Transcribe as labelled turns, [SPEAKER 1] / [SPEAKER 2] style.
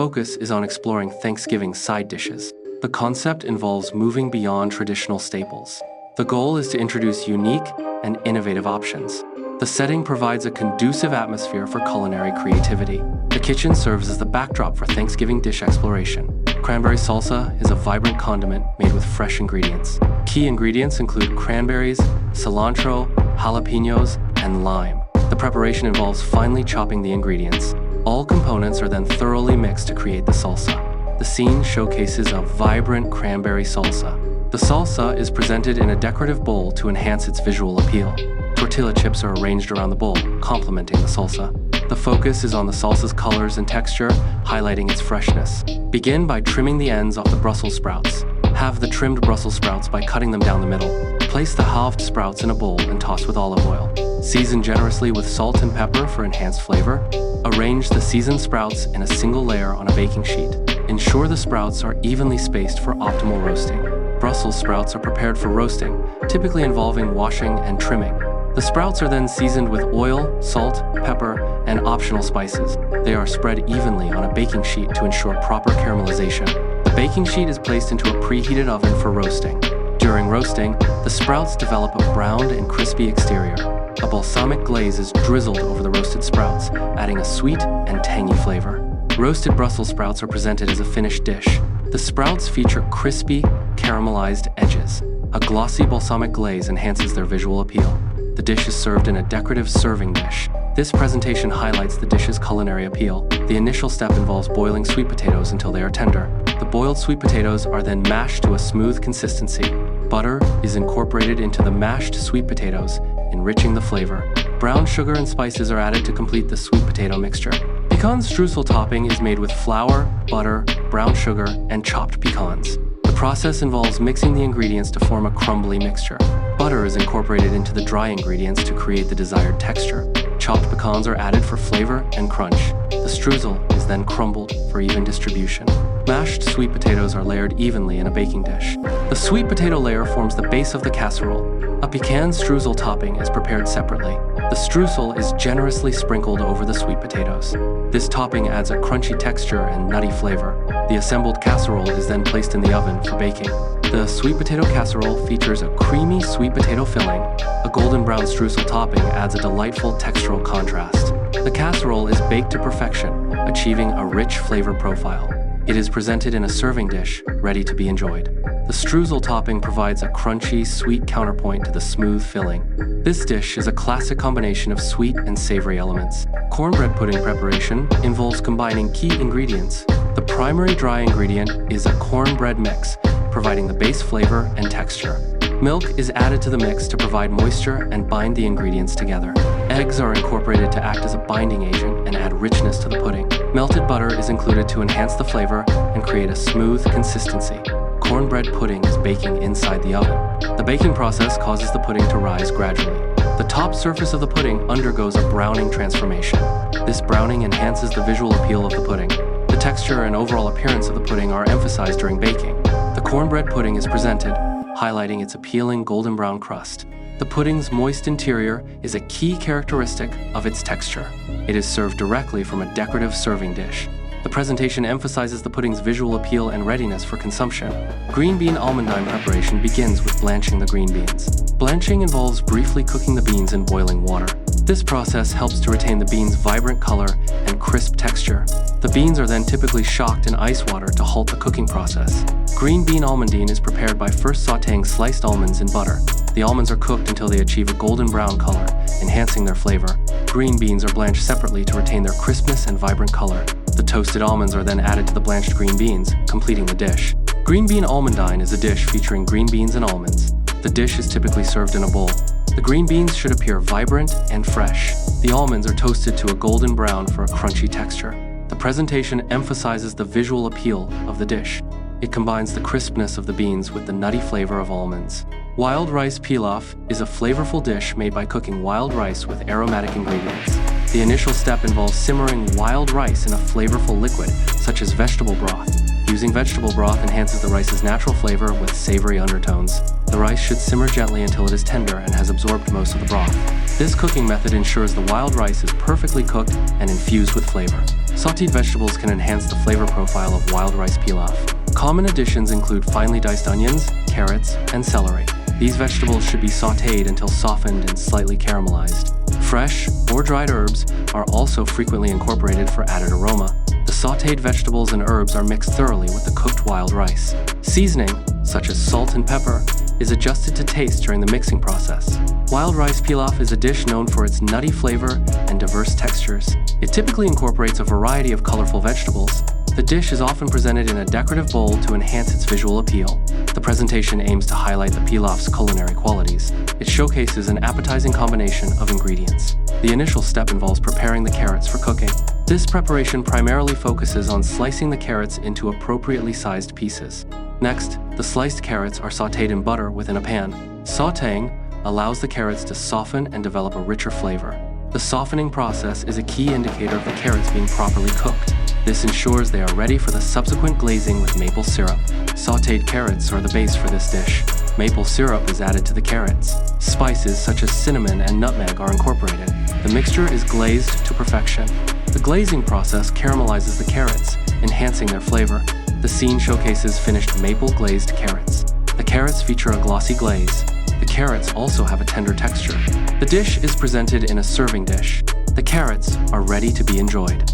[SPEAKER 1] focus is on exploring Thanksgiving side dishes. The concept involves moving beyond traditional staples. The goal is to introduce unique and innovative options. The setting provides a conducive atmosphere for culinary creativity. The kitchen serves as the backdrop for Thanksgiving dish exploration. Cranberry salsa is a vibrant condiment made with fresh ingredients. Key ingredients include cranberries, cilantro, jalapenos, and lime. The preparation involves finely chopping the ingredients. All components are then thoroughly mixed to create the salsa. The scene showcases a vibrant cranberry salsa. The salsa is presented in a decorative bowl to enhance its visual appeal. Tortilla chips are arranged around the bowl, complementing the salsa. The focus is on the salsa's colors and texture, highlighting its freshness. Begin by trimming the ends off the Brussels sprouts. Halve the trimmed Brussels sprouts by cutting them down the middle. Place the halved sprouts in a bowl and toss with olive oil. Season generously with salt and pepper for enhanced flavor. Arrange the seasoned sprouts in a single layer on a baking sheet. Ensure the sprouts are evenly spaced for optimal roasting. Brussels sprouts are prepared for roasting, typically involving washing and trimming. The sprouts are then seasoned with oil, salt, pepper, and optional spices. They are spread evenly on a baking sheet to ensure proper caramelization. The baking sheet is placed into a preheated oven for roasting. During roasting, the sprouts develop a browned and crispy exterior. A balsamic glaze is drizzled over the roasted sprouts, adding a sweet and tangy flavor. Roasted Brussels sprouts are presented as a finished dish. The sprouts feature crispy, caramelized edges. A glossy balsamic glaze enhances their visual appeal. The dish is served in a decorative serving dish. This presentation highlights the dish's culinary appeal. The initial step involves boiling sweet potatoes until they are tender. The boiled sweet potatoes are then mashed to a smooth consistency. Butter is incorporated into the mashed sweet potatoes, enriching the flavor. Brown sugar and spices are added to complete the sweet potato mixture. Pecan streusel topping is made with flour, butter, brown sugar, and chopped pecans. The process involves mixing the ingredients to form a crumbly mixture. Butter is incorporated into the dry ingredients to create the desired texture. Chopped pecans are added for flavor and crunch. The streusel is then crumbled for even distribution. Mashed sweet potatoes are layered evenly in a baking dish. The sweet potato layer forms the base of the casserole. A pecan streusel topping is prepared separately. The streusel is generously sprinkled over the sweet potatoes. This topping adds a crunchy texture and nutty flavor. The assembled casserole is then placed in the oven for baking. The sweet potato casserole features a creamy sweet potato filling. A golden brown streusel topping adds a delightful textural contrast. The casserole is baked to perfection, achieving a rich flavor profile. It is presented in a serving dish, ready to be enjoyed. The streusel topping provides a crunchy, sweet counterpoint to the smooth filling. This dish is a classic combination of sweet and savory elements. Cornbread pudding preparation involves combining key ingredients. The primary dry ingredient is a cornbread mix, providing the base flavor and texture. Milk is added to the mix to provide moisture and bind the ingredients together. Eggs are incorporated to act as a binding agent and add richness to the pudding. Melted butter is included to enhance the flavor and create a smooth consistency. Cornbread pudding is baking inside the oven. The baking process causes the pudding to rise gradually. The top surface of the pudding undergoes a browning transformation. This browning enhances the visual appeal of the pudding. The texture and overall appearance of the pudding are emphasized during baking. The cornbread pudding is presented, highlighting its appealing golden brown crust. The pudding's moist interior is a key characteristic of its texture. It is served directly from a decorative serving dish. The presentation emphasizes the pudding's visual appeal and readiness for consumption. Green bean almondine preparation begins with blanching the green beans. Blanching involves briefly cooking the beans in boiling water. This process helps to retain the beans' vibrant color and crisp texture. The beans are then typically shocked in ice water to halt the cooking process. Green bean almondine is prepared by first sautéing sliced almonds in butter. The almonds are cooked until they achieve a golden brown color, enhancing their flavor. Green beans are blanched separately to retain their crispness and vibrant color. The toasted almonds are then added to the blanched green beans, completing the dish. Green bean almondine is a dish featuring green beans and almonds. The dish is typically served in a bowl. The green beans should appear vibrant and fresh. The almonds are toasted to a golden brown for a crunchy texture. The presentation emphasizes the visual appeal of the dish. It combines the crispness of the beans with the nutty flavor of almonds. Wild rice pilaf is a flavorful dish made by cooking wild rice with aromatic ingredients. The initial step involves simmering wild rice in a flavorful liquid, such as vegetable broth. Using vegetable broth enhances the rice's natural flavor with savory undertones. The rice should simmer gently until it is tender and has absorbed most of the broth. This cooking method ensures the wild rice is perfectly cooked and infused with flavor. Sautéed vegetables can enhance the flavor profile of wild rice pilaf. Common additions include finely diced onions, carrots, and celery. These vegetables should be sautéed until softened and slightly caramelized. Fresh or dried herbs are also frequently incorporated for added aroma. The sautéed vegetables and herbs are mixed thoroughly with the cooked wild rice. Seasoning, such as salt and pepper, is adjusted to taste during the mixing process. Wild rice pilaf is a dish known for its nutty flavor and diverse textures. It typically incorporates a variety of colorful vegetables. The dish is often presented in a decorative bowl to enhance its visual appeal. The presentation aims to highlight the pilaf's culinary qualities. It showcases an appetizing combination of ingredients. The initial step involves preparing the carrots for cooking. This preparation primarily focuses on slicing the carrots into appropriately sized pieces. Next, the sliced carrots are sautéed in butter within a pan. Sautéing allows the carrots to soften and develop a richer flavor. The softening process is a key indicator of the carrots being properly cooked. This ensures they are ready for the subsequent glazing with maple syrup. Sautéed carrots are the base for this dish. Maple syrup is added to the carrots. Spices such as cinnamon and nutmeg are incorporated. The mixture is glazed to perfection. The glazing process caramelizes the carrots, enhancing their flavor. The scene showcases finished maple glazed carrots. The carrots feature a glossy glaze. The carrots also have a tender texture. The dish is presented in a serving dish. The carrots are ready to be enjoyed.